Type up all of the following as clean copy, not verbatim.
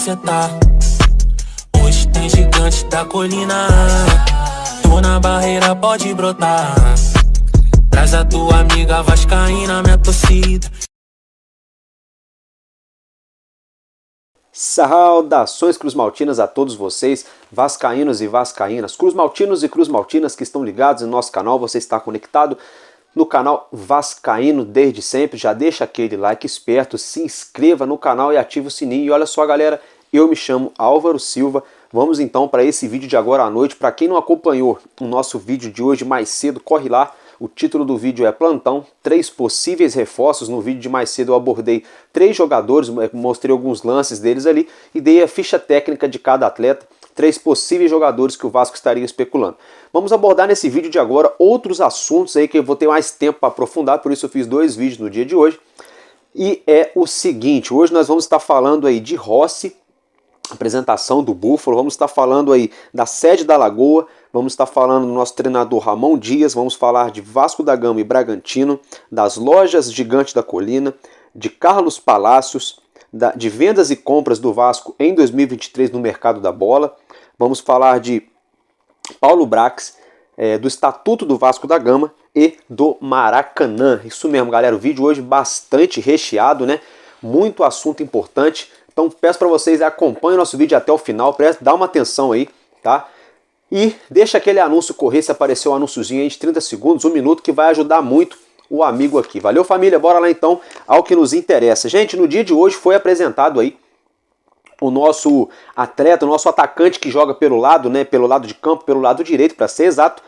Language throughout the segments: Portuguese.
cê tá. Hoje tem gigante da colina. Tô na barreira, pode brotar. Traz a tua amiga vascaína, minha torcida. Saudações cruzmaltinas a todos vocês, vascaínos e vascaínas, cruzmaltinos e cruzmaltinas que estão ligados no nosso canal. Você está conectado no canal Vascaíno desde sempre. Já deixa aquele like esperto, se inscreva no canal e ative o sininho. E olha só, galera, eu me chamo Álvaro Silva. Vamos então para esse vídeo de agora à noite. Para quem não acompanhou o nosso vídeo de hoje mais cedo, corre lá. O título do vídeo é Plantão, 3 possíveis reforços. No vídeo de mais cedo eu abordei 3 jogadores, mostrei alguns lances deles ali e dei a ficha técnica de cada atleta, 3 possíveis jogadores que o Vasco estaria especulando. Vamos abordar nesse vídeo de agora outros assuntos aí que eu vou ter mais tempo para aprofundar, por isso eu fiz 2 vídeos no dia de hoje. E é o seguinte, hoje nós vamos estar falando aí de Rossi, apresentação do Búfalo, vamos estar falando aí da sede da Lagoa, vamos estar falando do nosso treinador Ramon Dias, vamos falar de Vasco da Gama e Bragantino, das lojas Gigante da Colina, de Carlos Palácios, de vendas e compras do Vasco em 2023 no mercado da bola, vamos falar de Paulo Brax, do Estatuto do Vasco da Gama e do Maracanã. Isso mesmo, galera, o vídeo hoje bastante recheado, né? Muito assunto importante. Então peço para vocês, acompanhem o nosso vídeo até o final, dá uma atenção aí, tá? E deixa aquele anúncio correr, se aparecer um anúnciozinho aí de 30 segundos, 1 minuto, que vai ajudar muito o amigo aqui. Valeu, família? Bora lá então ao que nos interessa. Gente, no dia de hoje foi apresentado aí o nosso atleta, o nosso atacante que joga pelo lado, né? Pelo lado de campo, pelo lado direito, para ser exato.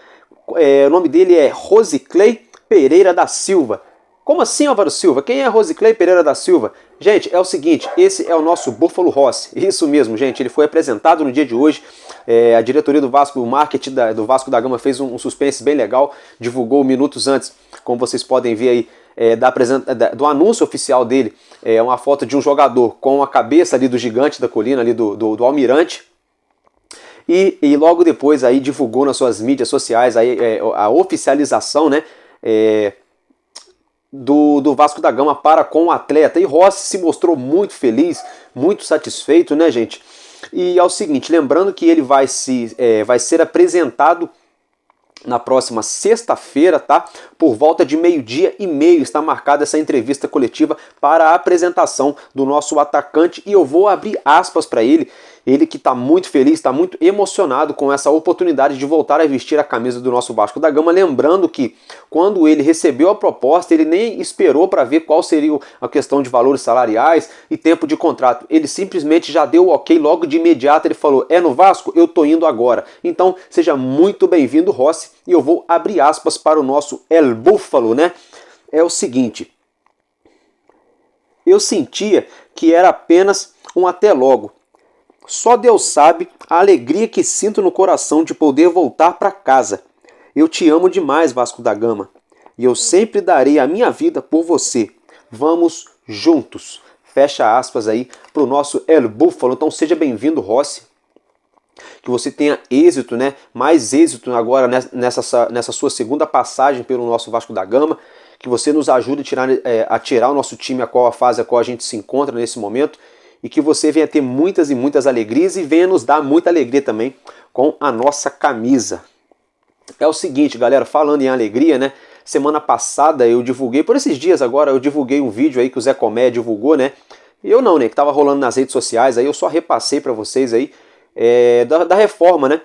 O nome dele é Rosiclei Pereira da Silva. Como assim, Álvaro Silva? Quem é Rosiclei Pereira da Silva? Gente, é o seguinte, esse é o nosso Búfalo Rossi. Isso mesmo, gente, ele foi apresentado no dia de hoje. A diretoria do Vasco, o marketing do Vasco da Gama fez um suspense bem legal, divulgou minutos antes, como vocês podem ver aí, do anúncio oficial dele. É uma foto de um jogador com a cabeça ali do Gigante da Colina, ali do Almirante. E logo depois aí divulgou nas suas mídias sociais aí, a oficialização, né? Do Vasco da Gama para com o atleta. E Rossi se mostrou muito feliz, muito satisfeito, né, gente? E é o seguinte, lembrando que ele vai ser apresentado na próxima sexta-feira, tá? Por volta de 12h30 está marcada essa entrevista coletiva para a apresentação do nosso atacante e eu vou abrir aspas para ele. Ele que está muito feliz, está muito emocionado com essa oportunidade de voltar a vestir a camisa do nosso Vasco da Gama. Lembrando que quando ele recebeu a proposta, ele nem esperou para ver qual seria a questão de valores salariais e tempo de contrato. Ele simplesmente já deu o ok logo de imediato. Ele falou, é no Vasco? Eu tô indo agora. Então, seja muito bem-vindo, Rossi. E eu vou abrir aspas para o nosso El Búfalo, né? É o seguinte. Eu sentia que era apenas um até logo. Só Deus sabe a alegria que sinto no coração de poder voltar para casa. Eu te amo demais, Vasco da Gama, e eu sempre darei a minha vida por você. Vamos juntos. Fecha aspas aí para o nosso El Búfalo. Então seja bem-vindo, Rossi. Que você tenha êxito, né? Mais êxito agora nessa sua segunda passagem pelo nosso Vasco da Gama. Que você nos ajude a tirar o nosso time a fase a qual a gente se encontra nesse momento. E que você venha ter muitas e muitas alegrias e venha nos dar muita alegria também com a nossa camisa. É o seguinte, galera, falando em alegria, né? Semana passada eu divulguei, por esses dias agora, eu divulguei um vídeo aí que o Zé Comé divulgou, né? Eu não, né? Que tava rolando nas redes sociais, aí eu só repassei para vocês aí da reforma, né?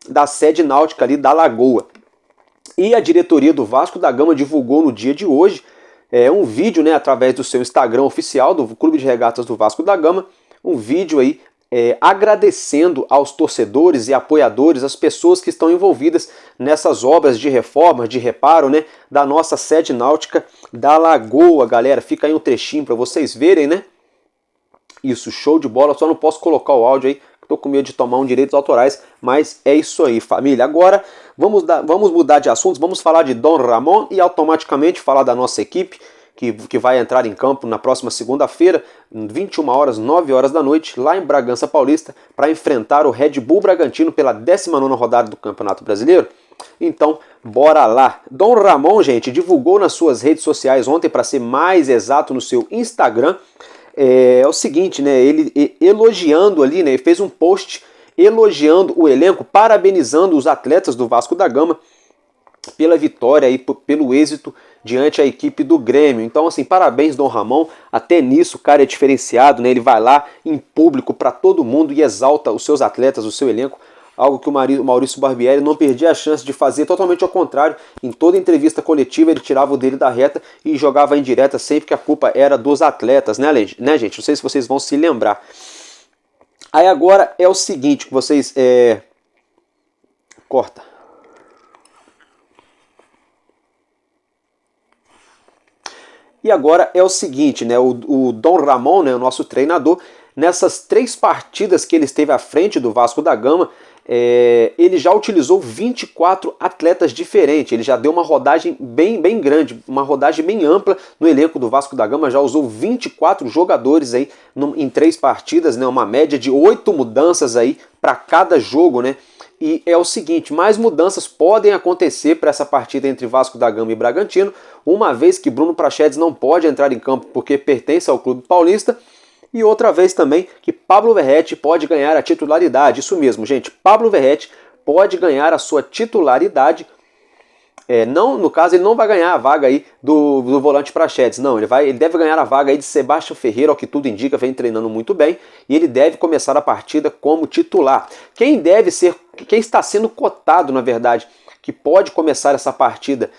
Da sede náutica ali da Lagoa. E a diretoria do Vasco da Gama divulgou no dia de hoje um vídeo, né, através do seu Instagram oficial, do Clube de Regatas do Vasco da Gama, um vídeo aí agradecendo aos torcedores e apoiadores, as pessoas que estão envolvidas nessas obras de reforma, de reparo, né, da nossa sede náutica da Lagoa, galera. Fica aí um trechinho para vocês verem, né? Isso, show de bola, só não posso colocar o áudio aí, tô com medo de tomar direitos autorais, mas é isso aí, família. Agora, vamos mudar de assuntos, vamos falar de Dom Ramon e automaticamente falar da nossa equipe, que vai entrar em campo na próxima segunda-feira, 21 horas, 9 horas da noite, lá em Bragança Paulista, para enfrentar o Red Bull Bragantino pela 19ª rodada do Campeonato Brasileiro. Então, bora lá. Dom Ramon, gente, divulgou nas suas redes sociais ontem, para ser mais exato, no seu Instagram, é o seguinte, né? Ele elogiando ali, né? Ele fez um post elogiando o elenco, parabenizando os atletas do Vasco da Gama pela vitória e pelo êxito diante a equipe do Grêmio. Então, assim, parabéns, Dom Ramon. Até nisso o cara é diferenciado, né? Ele vai lá em público para todo mundo e exalta os seus atletas, o seu elenco. Algo que o Maurício Barbieri não perdia a chance de fazer, totalmente ao contrário. Em toda entrevista coletiva ele tirava o dele da reta e jogava em direta sempre que a culpa era dos atletas, né, gente? Não sei se vocês vão se lembrar. Aí agora é o seguinte, que vocês... Corta. E agora é o seguinte, né? O Dom Ramon, né, o nosso treinador, nessas 3 partidas que ele esteve à frente do Vasco da Gama, ele já utilizou 24 atletas diferentes. Ele já deu uma rodagem bem grande, uma rodagem bem ampla no elenco do Vasco da Gama. Já usou 24 jogadores aí em 3 partidas, né? Uma média de 8 mudanças aí para cada jogo, né? E é o seguinte, mais mudanças podem acontecer para essa partida entre Vasco da Gama e Bragantino, uma vez que Bruno Prachedes não pode entrar em campo porque pertence ao clube paulista, e outra vez também que Pablo Verratti pode ganhar a titularidade. Isso mesmo, gente, Pablo Verratti pode ganhar a sua titularidade. Não, no caso, ele não vai ganhar a vaga aí do volante Prachedes, não, ele deve ganhar a vaga aí de Sebastião Ferreira, ao que tudo indica, vem treinando muito bem, e ele deve começar a partida como titular. Quem está sendo cotado, na verdade, que pode começar essa partida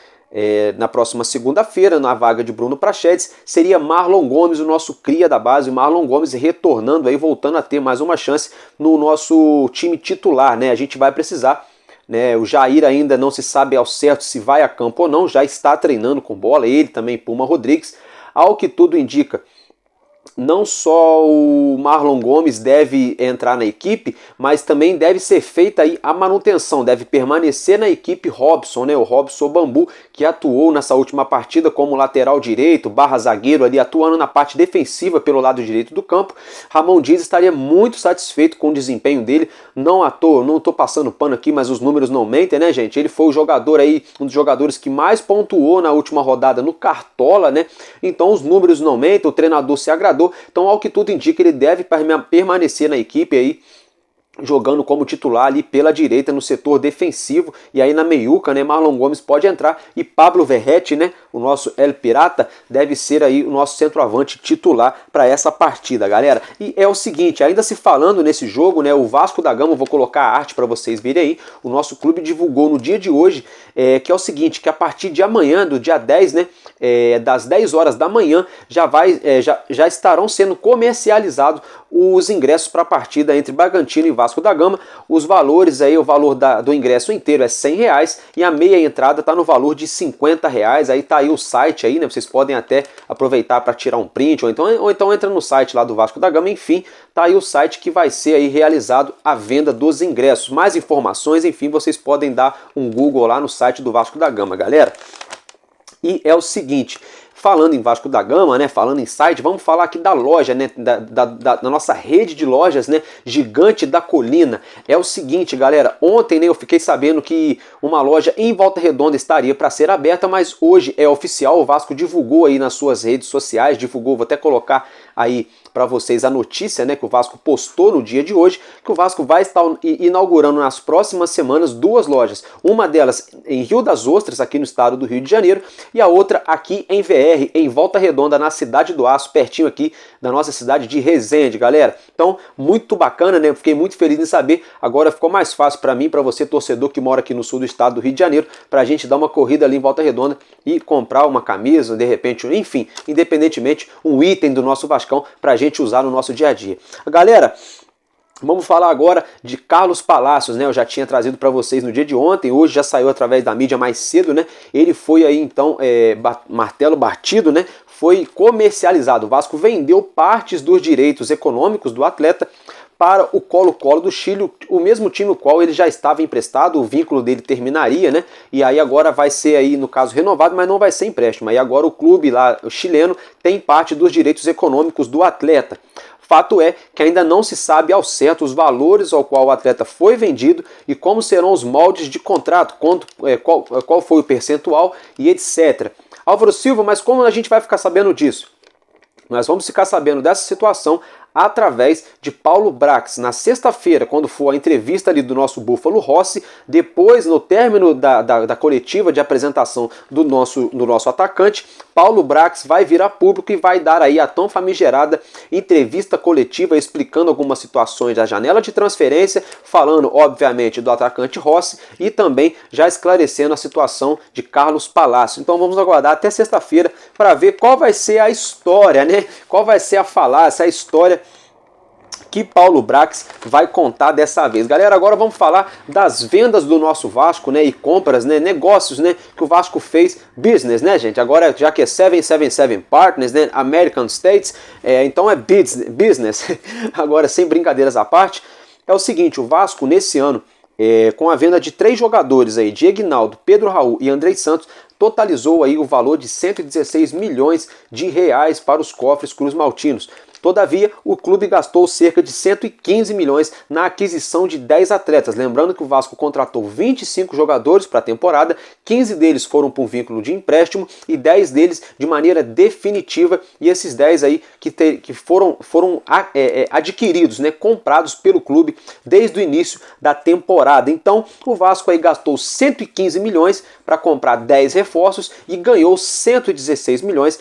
na próxima segunda-feira, na vaga de Bruno Prachedes, seria Marlon Gomes, o nosso cria da base. Marlon Gomes retornando aí, voltando a ter mais uma chance no nosso time titular, né? A gente vai precisar, né? O Jair ainda não se sabe ao certo se vai a campo ou não, já está treinando com bola, ele também, Puma Rodrigues. Ao que tudo indica, não só o Marlon Gomes deve entrar na equipe, mas também deve ser feita aí a manutenção, deve permanecer na equipe Robson, né? O Robson Bambu, que atuou nessa última partida como lateral direito, barra zagueiro ali, atuando na parte defensiva pelo lado direito do campo. Ramon Dias estaria muito satisfeito com o desempenho dele, não estou passando pano aqui, mas os números não mentem, né, gente? Ele foi o jogador aí, um dos jogadores que mais pontuou na última rodada no Cartola, né? Então os números não mentem, o treinador se agradou. Então, ao que tudo indica, ele deve permanecer na equipe aí, jogando como titular ali pela direita no setor defensivo, e aí na meiuca, né, Marlon Gomes pode entrar e Pablo Verratti, né, o nosso El Pirata, deve ser aí o nosso centroavante titular para essa partida, galera. E é o seguinte, ainda se falando nesse jogo, né, o Vasco da Gama, vou colocar a arte para vocês verem aí, o nosso clube divulgou no dia de hoje, que é o seguinte, que a partir de amanhã, do dia 10, né, das 10 horas da manhã, já estarão sendo comercializados os ingressos para a partida entre Bragantino e Vasco da Gama. Os valores aí, o valor do ingresso inteiro é R$100 e a meia entrada está no valor de R$50. Aí tá aí o site aí, né? Vocês podem até aproveitar para tirar um print ou então entra no site lá do Vasco da Gama. Enfim, tá aí o site que vai ser aí realizado a venda dos ingressos. Mais informações, enfim, vocês podem dar um Google lá no site do Vasco da Gama, galera. E é o seguinte, falando em Vasco da Gama, né, falando em site, vamos falar aqui da loja, né, da nossa rede de lojas, né, Gigante da Colina. É o seguinte, galera, ontem, né, eu fiquei sabendo que uma loja em Volta Redonda estaria para ser aberta, mas hoje é oficial, o Vasco divulgou aí nas suas redes sociais, vou até colocar aí para vocês a notícia, né, que o Vasco postou no dia de hoje, que o Vasco vai estar inaugurando nas próximas semanas 2 lojas, uma delas em Rio das Ostras, aqui no estado do Rio de Janeiro, e a outra aqui em VR, em Volta Redonda, na Cidade do Aço, pertinho aqui da nossa cidade de Resende, galera. Então, muito bacana, né? Fiquei muito feliz em saber. Agora ficou mais fácil para mim, para você, torcedor que mora aqui no sul do estado do Rio de Janeiro, para a gente dar uma corrida ali em Volta Redonda e comprar uma camisa, de repente, enfim, independentemente, um item do nosso Vascão para a gente usar no nosso dia a dia. Galera, vamos falar agora de Carlos Palacios, né? Eu já tinha trazido para vocês no dia de ontem, hoje já saiu através da mídia mais cedo, né? Ele foi aí então, martelo batido, né? Foi comercializado. O Vasco vendeu partes dos direitos econômicos do atleta para o Colo-Colo do Chile, o mesmo time o qual ele já estava emprestado, o vínculo dele terminaria, né? E aí agora vai ser aí, no caso, renovado, mas não vai ser empréstimo. Aí agora o clube lá, o chileno, tem parte dos direitos econômicos do atleta. Fato é que ainda não se sabe ao certo os valores ao qual o atleta foi vendido e como serão os moldes de contrato, qual foi o percentual e etc. Álvaro Silva, mas como a gente vai ficar sabendo disso? Nós vamos ficar sabendo dessa situação através de Paulo Brax na sexta-feira, quando for a entrevista ali do nosso Búfalo Rossi. Depois, no término da coletiva de apresentação do nosso atacante, Paulo Brax vai vir a público e vai dar aí a tão famigerada entrevista coletiva explicando algumas situações da janela de transferência, falando obviamente do atacante Rossi e também já esclarecendo a situação de Carlos Palácio. Então vamos aguardar até sexta-feira para ver qual vai ser a história, né? Qual vai ser a falácia, a história que Paulo Brax vai contar dessa vez. Galera, agora vamos falar das vendas do nosso Vasco, né, e compras, né, negócios, né, que o Vasco fez, business, né, gente, agora já que é 777 Partners, né, American States, então é business, agora sem brincadeiras à parte, é o seguinte, o Vasco nesse ano, com a venda de 3 jogadores aí, Diego Aguinaldo, Pedro Raul e Andrei Santos, totalizou aí o valor de 116 milhões de reais para os cofres cruzmaltinos. Todavia, o clube gastou cerca de 115 milhões na aquisição de 10 atletas. Lembrando que o Vasco contratou 25 jogadores para a temporada, 15 deles foram por vínculo de empréstimo e 10 deles de maneira definitiva. E esses 10 aí que foram adquiridos, né, comprados pelo clube desde o início da temporada. Então, o Vasco aí gastou 115 milhões para comprar 10 reforços e ganhou 116 milhões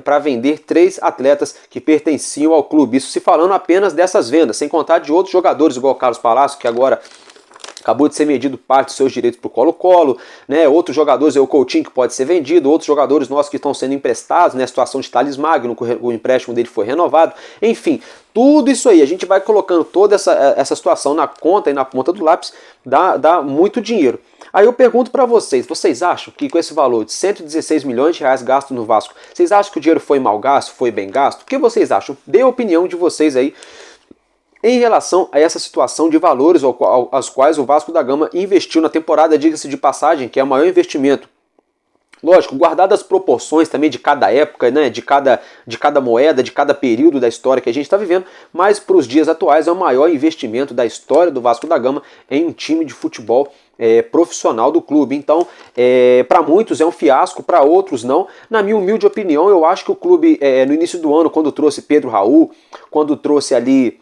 para vender 3 atletas que pertenciam ao clube. Isso se falando apenas dessas vendas, sem contar de outros jogadores, igual o Carlos Palácio, que agora acabou de ser medido parte dos seus direitos para o Colo-Colo, né? Outros jogadores, o Coutinho, que pode ser vendido, outros jogadores nossos que estão sendo emprestados, né? A situação de Thales Magno, o empréstimo dele foi renovado, enfim, tudo isso aí, a gente vai colocando toda essa situação na conta e na ponta do lápis, dá muito dinheiro. Aí eu pergunto para vocês acham que com esse valor de 116 milhões de reais gastos no Vasco, vocês acham que o dinheiro foi mal gasto, foi bem gasto? O que vocês acham? Dê a opinião de vocês aí em relação a essa situação de valores aos quais o Vasco da Gama investiu na temporada, diga-se de passagem, que é o maior investimento. Lógico, guardadas as proporções também de cada época, né, de cada moeda, de cada período da história que a gente está vivendo, mas para os dias atuais é o maior investimento da história do Vasco da Gama em um time de futebol profissional do clube. Então, para muitos é um fiasco, para outros não. Na minha humilde opinião, eu acho que o clube, no início do ano, quando trouxe Pedro Raul, quando trouxe ali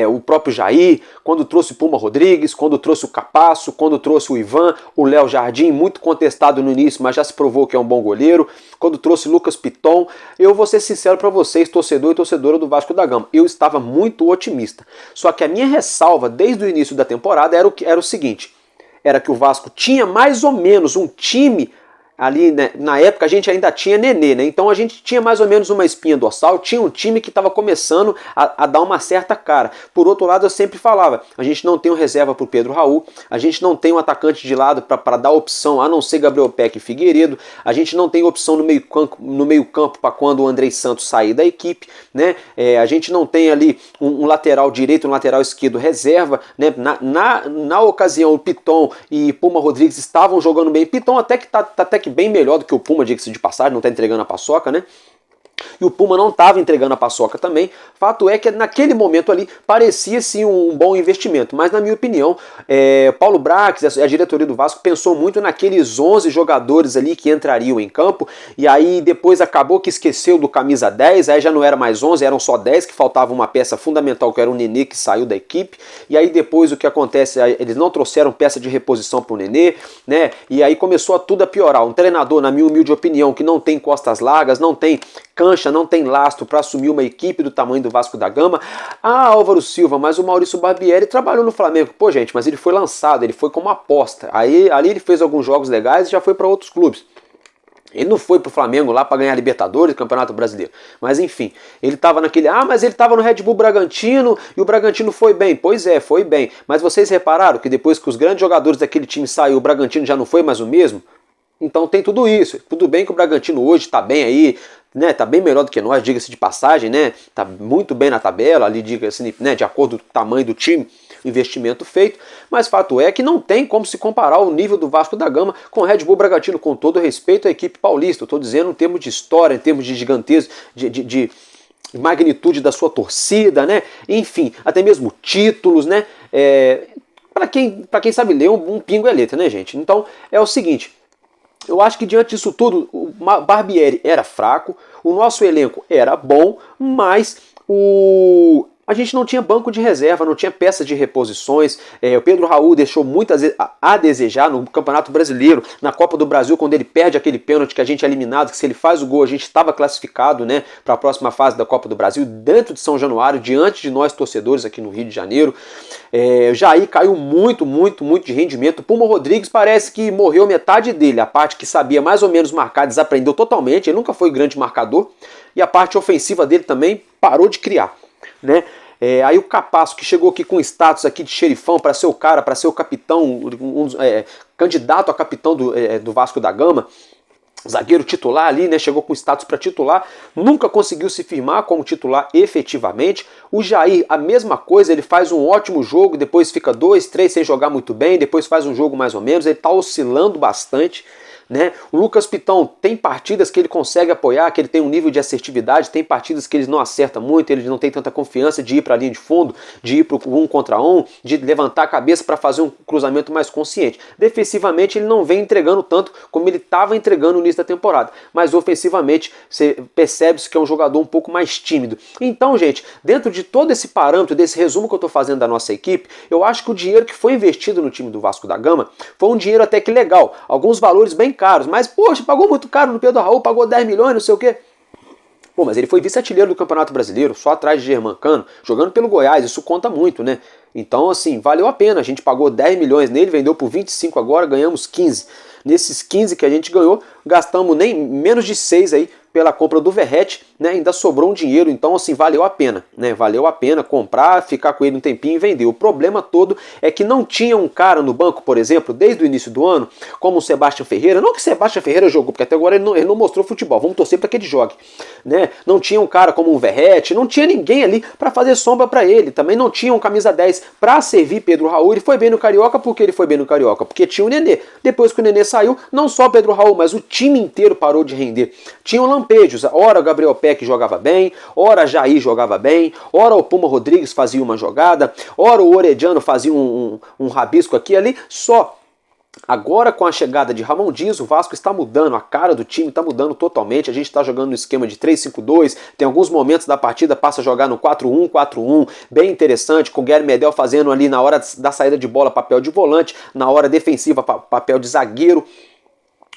o próprio Jair, quando trouxe o Puma Rodrigues, quando trouxe o Capasso, quando trouxe o Ivan, o Léo Jardim, muito contestado no início, mas já se provou que é um bom goleiro, quando trouxe Lucas Piton, eu vou ser sincero para vocês, torcedor e torcedora do Vasco da Gama, eu estava muito otimista. Só que a minha ressalva desde o início da temporada era o seguinte, era que o Vasco tinha mais ou menos um time ali, né, na época a gente ainda tinha Nenê, né? Então a gente tinha mais ou menos uma espinha dorsal, tinha um time que estava começando a dar uma certa cara. Por outro lado, eu sempre falava, a gente não tem um reserva para o Pedro Raul, a gente não tem um atacante de lado para dar opção, a não ser Gabriel Peck e Figueiredo, a gente não tem opção no meio campo para quando o Andrei Santos sair da equipe, né? A gente não tem ali um lateral direito, um lateral esquerdo reserva, né? Na ocasião, o Piton e Puma Rodrigues estavam jogando bem. Piton até que bem melhor do que o Puma, diga-se de passagem, não está entregando a paçoca, né? E o Puma não estava entregando a paçoca também. Fato é que naquele momento ali parecia sim um bom investimento, mas na minha opinião, Paulo Brax, a diretoria do Vasco, pensou muito naqueles 11 jogadores ali que entrariam em campo, e aí depois acabou que esqueceu do camisa 10, aí já não era mais 11, eram só 10, que faltava uma peça fundamental, que era o Nenê, que saiu da equipe, e aí depois o que acontece, eles não trouxeram peça de reposição para o Nenê, né? E aí começou tudo a piorar. Um treinador, na minha humilde opinião, que não tem costas largas, não tem cancha, não tem lastro para assumir uma equipe do tamanho do Vasco da Gama. Álvaro Silva, mas o Maurício Barbieri trabalhou no Flamengo. Pô, gente, mas ele foi lançado, ele foi como aposta. Aí ali ele fez alguns jogos legais e já foi para outros clubes. Ele não foi pro Flamengo lá para ganhar Libertadores, Campeonato Brasileiro. Mas enfim, ele estava naquele... mas ele estava no Red Bull Bragantino e o Bragantino foi bem. Pois é, foi bem. Mas vocês repararam que depois que os grandes jogadores daquele time saíram, o Bragantino já não foi mais o mesmo? Então tem tudo isso. Tudo bem que o Bragantino hoje está bem aí, né? Tá bem melhor do que nós, diga-se de passagem, né? Tá muito bem na tabela, ali, diga-se, né? De acordo com o tamanho do time, investimento feito. Mas fato é que não tem como se comparar o nível do Vasco da Gama com o Red Bull Bragantino, com todo respeito à equipe paulista. Eu estou dizendo em termos de história, em termos de gigantesco, de magnitude da sua torcida, né? Enfim, até mesmo títulos, né? Para quem sabe ler, um pingo é letra, né, gente? Então é o seguinte. Eu acho que diante disso tudo, o Barbieri era fraco, O nosso elenco era bom, mas a gente não tinha banco de reserva, não tinha peça de reposições. O Pedro Raul deixou muito a desejar no Campeonato Brasileiro, na Copa do Brasil, quando ele perde aquele pênalti que a gente é eliminado, que se ele faz o gol a gente estava classificado, né, para a próxima fase da Copa do Brasil, dentro de São Januário, diante de nós torcedores aqui no Rio de Janeiro. Jair caiu muito de rendimento. O Puma Rodrigues parece que morreu metade dele, a parte que sabia mais ou menos marcar desaprendeu totalmente, ele nunca foi grande marcador, e a parte ofensiva dele também parou de criar, né? Aí o Capasso, que chegou aqui com status aqui de xerifão para ser o cara, para ser o capitão, candidato a capitão do Vasco da Gama, zagueiro titular ali, né, chegou com status para titular, nunca conseguiu se firmar como titular efetivamente. O Jair, a mesma coisa, ele faz um ótimo jogo, depois fica 2, 3 sem jogar muito bem, depois faz um jogo mais ou menos, ele está oscilando bastante, né? O Lucas Piton tem partidas que ele consegue apoiar, que ele tem um nível de assertividade, tem partidas que ele não acerta muito, ele não tem tanta confiança de ir para a linha de fundo, de ir para o 1 contra 1, de levantar a cabeça para fazer um cruzamento mais consciente. Defensivamente ele não vem entregando tanto como ele estava entregando no início da temporada, mas ofensivamente você percebe-se que é um jogador um pouco mais tímido. Então, gente, dentro de todo esse parâmetro, desse resumo que eu estou fazendo da nossa equipe, eu acho que o dinheiro que foi investido no time do Vasco da Gama foi um dinheiro até que legal, alguns valores bem caros, mas poxa, pagou muito caro no Pedro Raul, pagou 10 milhões, não sei o quê. Pô, mas ele foi vice-artilheiro do Campeonato Brasileiro, só atrás de Germancano, jogando pelo Goiás, isso conta muito, né? Então, assim, valeu a pena, a gente pagou 10 milhões nele, vendeu por 25 agora, ganhamos 15. Nesses 15 que a gente ganhou, gastamos nem menos de 6 aí pela compra do Verrete, né? Ainda sobrou um dinheiro, então assim, valeu a pena, né? Valeu a pena comprar, ficar com ele um tempinho e vender. O problema todo é que não tinha um cara no banco, por exemplo, desde o início do ano, como o Sebastião Ferreira, não que o Sebastião Ferreira jogou, porque até agora ele não mostrou futebol, vamos torcer para que ele jogue, né? Não tinha um cara como um Verrete, não tinha ninguém ali para fazer sombra para ele, também não tinha um camisa 10 para servir Pedro Raul. Ele foi bem no Carioca, porque ele foi bem no Carioca, porque tinha o Nenê. Depois que o Nenê saiu, não só Pedro Raul, mas o time inteiro parou de render. Tinha o lampejos, ora o Gabriel Peck jogava bem, ora Jair jogava bem, ora o Puma Rodrigues fazia uma jogada, ora o Orediano fazia um rabisco aqui e ali, só. Agora com a chegada de Ramon Dias, o Vasco está mudando, a cara do time está mudando totalmente, a gente está jogando no esquema de 3-5-2, tem alguns momentos da partida, passa a jogar no 4-1-4-1, bem interessante, com o Guilherme Medel fazendo ali na hora da saída de bola papel de volante, na hora defensiva papel de zagueiro,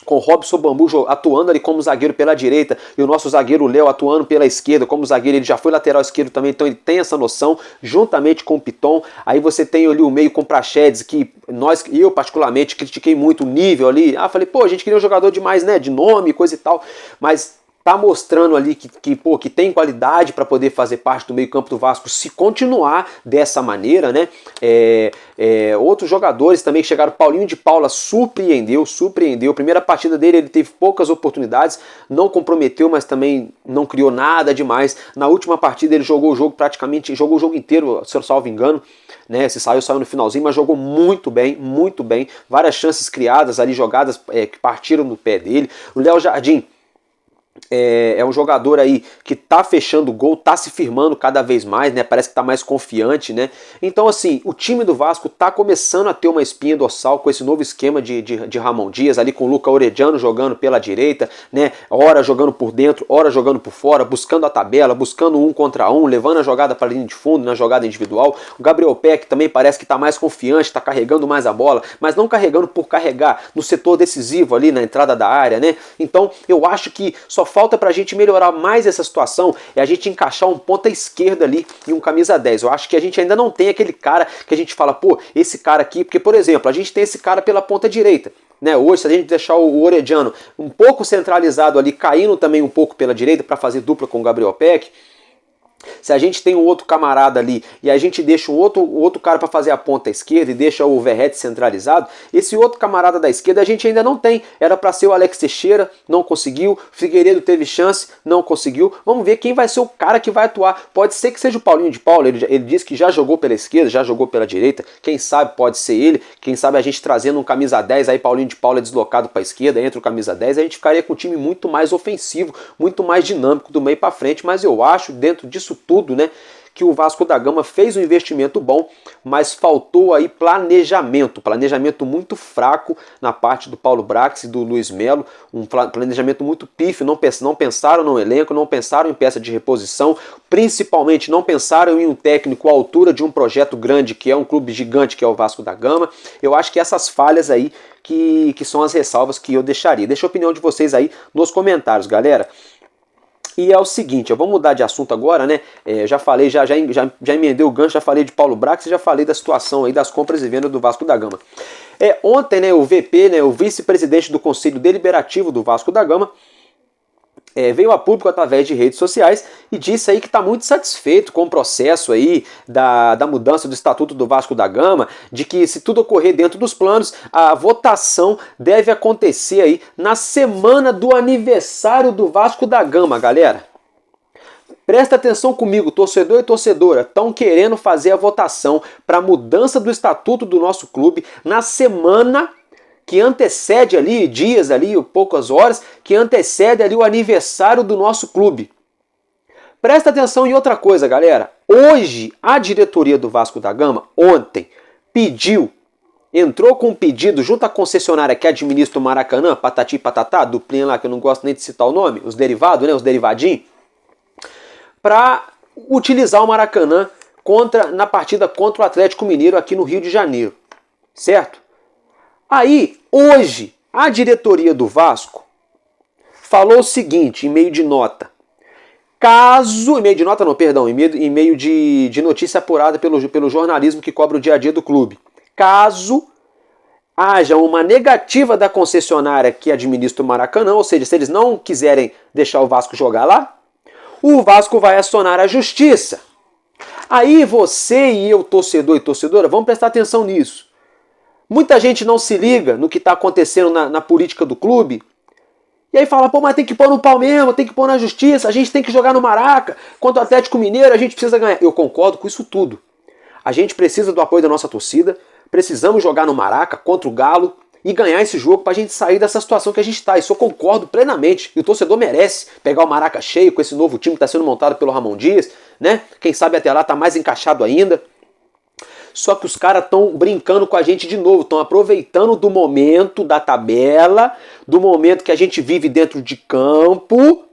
com o Robson Bambu atuando ali como zagueiro pela direita e o nosso zagueiro Léo atuando pela esquerda como zagueiro, ele já foi lateral esquerdo também, então ele tem essa noção, juntamente com o Piton. Aí você tem ali o meio com o Praxedes, que eu particularmente critiquei muito o nível ali, falei, pô, a gente queria um jogador demais, né, de nome, coisa e tal, mas tá mostrando ali que tem qualidade para poder fazer parte do meio campo do Vasco, se continuar dessa maneira, né? Outros jogadores também que chegaram, Paulinho de Paula surpreendeu, primeira partida dele ele teve poucas oportunidades, não comprometeu, mas também não criou nada demais. Na última partida ele jogou o jogo jogou o jogo inteiro, se eu salvo engano, né? Se saiu no finalzinho, mas jogou muito bem, várias chances criadas ali, jogadas que partiram do pé dele. O Léo Jardim é um jogador aí que tá fechando o gol, tá se firmando cada vez mais, né? Parece que tá mais confiante, né? Então, assim, o time do Vasco tá começando a ter uma espinha dorsal com esse novo esquema de Ramon Dias, ali com o Luca Orediano jogando pela direita, né? Ora jogando por dentro, ora jogando por fora, buscando a tabela, buscando 1 contra 1, levando a jogada para a linha de fundo, na jogada individual. O Gabriel Peck também parece que tá mais confiante, tá carregando mais a bola, mas não carregando por carregar no setor decisivo ali, na entrada da área, né? Então, eu acho que só falta pra gente melhorar mais essa situação é a gente encaixar um ponta esquerda ali e um camisa 10. Eu acho que a gente ainda não tem aquele cara que a gente fala, pô, esse cara aqui, porque, por exemplo, a gente tem esse cara pela ponta direita, né? Hoje, se a gente deixar o Orediano um pouco centralizado ali, caindo também um pouco pela direita para fazer dupla com o Gabriel Peck, se a gente tem um outro camarada ali e a gente deixa um outro cara para fazer a ponta esquerda e deixa o Verrete centralizado, esse outro camarada da esquerda a gente ainda não tem. Era para ser o Alex Teixeira, não conseguiu. Figueiredo teve chance, não conseguiu. Vamos ver quem vai ser o cara que vai atuar. Pode ser que seja o Paulinho de Paula, ele disse que já jogou pela esquerda, já jogou pela direita. Quem sabe pode ser ele. Quem sabe a gente trazendo um camisa 10, aí Paulinho de Paula é deslocado para a esquerda, entra o camisa 10, a gente ficaria com um time muito mais ofensivo, muito mais dinâmico do meio para frente. Mas eu acho, dentro disso tudo, né, que o Vasco da Gama fez um investimento bom, mas faltou aí planejamento muito fraco na parte do Paulo Brax e do Luiz Melo, um planejamento muito pífio, não pensaram no elenco, não pensaram em peça de reposição, principalmente não pensaram em um técnico à altura de um projeto grande, que é um clube gigante, que é o Vasco da Gama. Eu acho que essas falhas aí que são as ressalvas que eu deixaria. Deixa a opinião de vocês aí nos comentários, galera. E é o seguinte, eu vou mudar de assunto agora, né? Já falei, já emendei o gancho, já falei de Paulo Brax e já falei da situação aí das compras e vendas do Vasco da Gama. Ontem, né, o VP, né, o vice-presidente do Conselho Deliberativo do Vasco da Gama, veio a público através de redes sociais e disse aí que está muito satisfeito com o processo aí da mudança do Estatuto do Vasco da Gama, de que se tudo ocorrer dentro dos planos, a votação deve acontecer aí na semana do aniversário do Vasco da Gama, galera. Presta atenção comigo, torcedor e torcedora, estão querendo fazer a votação para a mudança do Estatuto do nosso clube na semana que antecede ali, dias ali, poucas horas, que antecede ali o aniversário do nosso clube. Presta atenção em outra coisa, galera. Hoje, a diretoria do Vasco da Gama, ontem, entrou com um pedido junto à concessionária que administra o Maracanã, Patati e Patatá, duplinha lá que eu não gosto nem de citar o nome, os derivados, né, os derivadinhos, para utilizar o Maracanã na partida contra o Atlético Mineiro aqui no Rio de Janeiro, certo? Aí, hoje, a diretoria do Vasco falou o seguinte, em meio de nota. Em meio de notícia apurada pelo jornalismo que cobra o dia a dia do clube. Caso haja uma negativa da concessionária que administra o Maracanã, ou seja, se eles não quiserem deixar o Vasco jogar lá, o Vasco vai acionar a justiça. Aí você e eu, torcedor e torcedora, vamos prestar atenção nisso. Muita gente não se liga no que está acontecendo na política do clube. E aí fala, pô, mas tem que pôr no pau mesmo, tem que pôr na justiça, a gente tem que jogar no Maraca, contra o Atlético Mineiro, a gente precisa ganhar. Eu concordo com isso tudo. A gente precisa do apoio da nossa torcida, precisamos jogar no Maraca contra o Galo e ganhar esse jogo para a gente sair dessa situação que a gente está. Isso eu concordo plenamente. E o torcedor merece pegar o Maraca cheio com esse novo time que está sendo montado pelo Ramon Dias, né? Quem sabe até lá está mais encaixado ainda. Só que os caras estão brincando com a gente de novo, estão aproveitando do momento da tabela, do momento que a gente vive dentro de campo,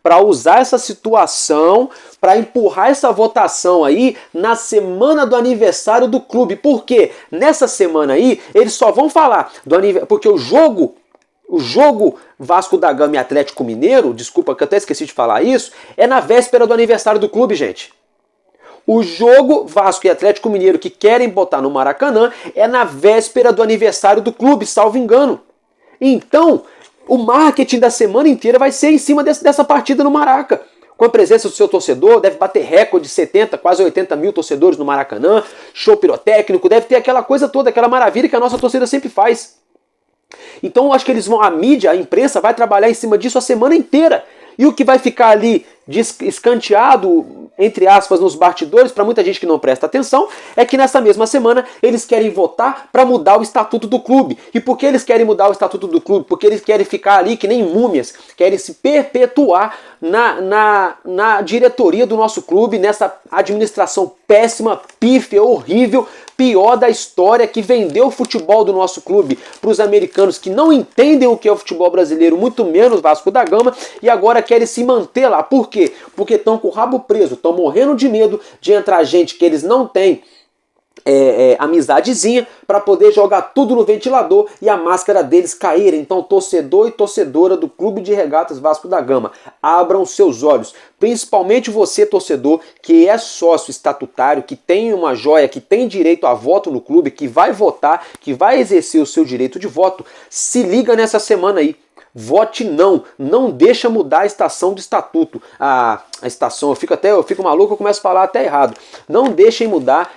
para usar essa situação, para empurrar essa votação aí na semana do aniversário do clube. Por quê? Nessa semana aí, eles só vão falar do aniversário, porque o jogo Vasco da Gama e Atlético Mineiro, desculpa que eu até esqueci de falar isso, é na véspera do aniversário do clube, gente. O jogo Vasco e Atlético Mineiro que querem botar no Maracanã é na véspera do aniversário do clube, salvo engano. Então, o marketing da semana inteira vai ser em cima dessa partida no Maraca. Com a presença do seu torcedor, deve bater recorde de 70, quase 80 mil torcedores no Maracanã, show pirotécnico, deve ter aquela coisa toda, aquela maravilha que a nossa torcida sempre faz. Então eu acho que a mídia, a imprensa vai trabalhar em cima disso a semana inteira. E o que vai ficar ali escanteado, entre aspas, nos bastidores, para muita gente que não presta atenção, é que nessa mesma semana eles querem votar para mudar o estatuto do clube. E por que eles querem mudar o estatuto do clube? Porque eles querem ficar ali que nem múmias, querem se perpetuar na diretoria do nosso clube, nessa administração péssima, pífia, horrível, pior da história, que vendeu o futebol do nosso clube para os americanos que não entendem o que é o futebol brasileiro, muito menos Vasco da Gama, e agora querem se manter lá. Por quê? Porque estão com o rabo preso, estão morrendo de medo de entrar gente que eles não têm amizadezinha, para poder jogar tudo no ventilador e a máscara deles cair. Então, torcedor e torcedora do Clube de Regatas Vasco da Gama, abram seus olhos, principalmente você, torcedor, que é sócio estatutário, que tem uma joia, que tem direito a voto no clube, que vai votar, que vai exercer o seu direito de voto. Se liga nessa semana aí. Vote não deixa mudar a estação do estatuto, a estação, eu fico maluco, eu começo a falar até errado. Não deixem mudar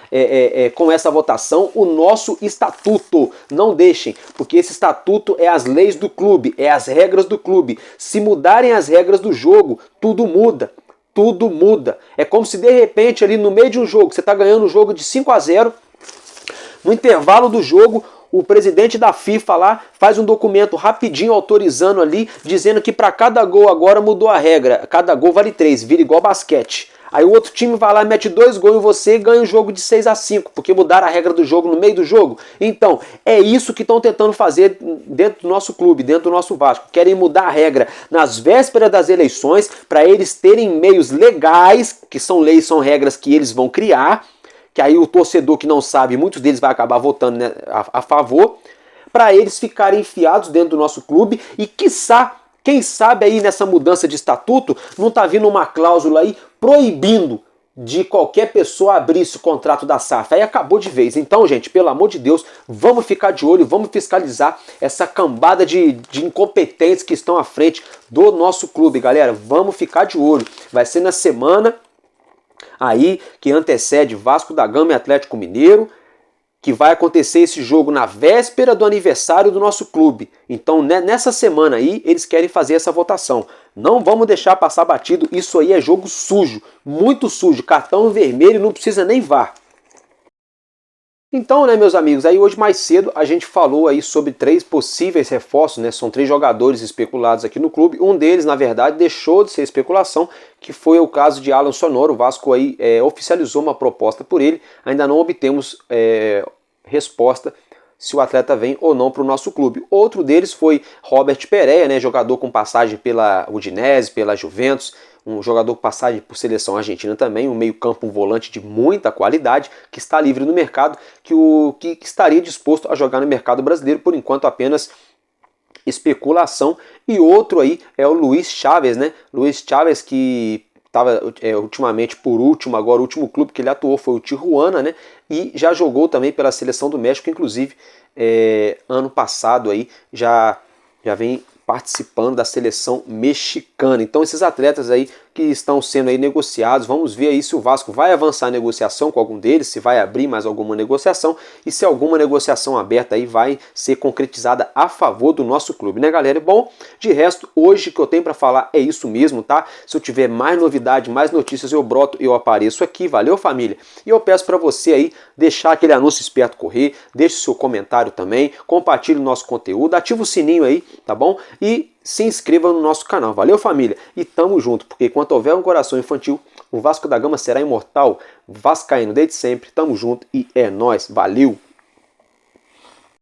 com essa votação o nosso estatuto, não deixem, porque esse estatuto é as leis do clube, é as regras do clube. Se mudarem as regras do jogo, tudo muda. Tudo muda. É como se de repente ali no meio de um jogo, você está ganhando um jogo de 5-0, no intervalo do jogo, o presidente da FIFA lá faz um documento rapidinho autorizando ali, dizendo que para cada gol agora mudou a regra. Cada gol vale 3, vira igual basquete. Aí o outro time vai lá, mete 2 gols em você e ganha o jogo de 6-5, porque mudaram a regra do jogo no meio do jogo. Então, é isso que estão tentando fazer dentro do nosso clube, dentro do nosso Vasco. Querem mudar a regra nas vésperas das eleições para eles terem meios legais, que são leis, são regras que eles vão criar, que aí o torcedor que não sabe, muitos deles vai acabar votando, né, a favor, para eles ficarem enfiados dentro do nosso clube e, quiçá, quem sabe aí nessa mudança de estatuto, não está vindo uma cláusula aí proibindo de qualquer pessoa abrir esse contrato da SAF. Aí acabou de vez. Então, gente, pelo amor de Deus, vamos ficar de olho, vamos fiscalizar essa cambada de incompetentes que estão à frente do nosso clube, galera. Vamos ficar de olho. Vai ser na semana aí que antecede Vasco da Gama e Atlético Mineiro, que vai acontecer esse jogo na véspera do aniversário do nosso clube. Então, nessa semana aí, eles querem fazer essa votação. Não vamos deixar passar batido, isso aí é jogo sujo, muito sujo, cartão vermelho, não precisa nem VAR. Então, né, meus amigos, aí hoje mais cedo a gente falou aí sobre 3 possíveis reforços, né? São 3 jogadores especulados aqui no clube. Um deles, na verdade, deixou de ser especulação, que foi o caso de Alan Sonoro. O Vasco aí oficializou uma proposta por ele. Ainda não obtemos resposta se o atleta vem ou não para o nosso clube. Outro deles foi Robert Pereira, né, jogador com passagem pela Udinese, pela Juventus, um jogador com passagem por seleção argentina também, um meio-campo, um volante de muita qualidade, que está livre no mercado, que estaria disposto a jogar no mercado brasileiro, por enquanto apenas especulação. E outro aí é o Luiz Chaves, né? Luiz Chaves, que estava ultimamente por último, agora o último clube que ele atuou foi o Tijuana, né? E já jogou também pela seleção do México, inclusive ano passado aí já vem participando da seleção mexicana. Então esses atletas aí que estão sendo aí negociados, vamos ver aí se o Vasco vai avançar a negociação com algum deles, se vai abrir mais alguma negociação e se alguma negociação aberta aí vai ser concretizada a favor do nosso clube, né, galera? Bom, de resto, hoje que eu tenho para falar é isso mesmo, tá? Se eu tiver mais novidade, mais notícias, eu broto, eu apareço aqui, valeu, família? E eu peço para você aí deixar aquele anúncio esperto correr, deixe seu comentário também, compartilhe o nosso conteúdo, ativa o sininho aí, tá bom? E se inscreva no nosso canal. Valeu, família? E tamo junto, porque enquanto houver um coração infantil, o Vasco da Gama será imortal. Vascaíno desde sempre, tamo junto e é nóis. Valeu!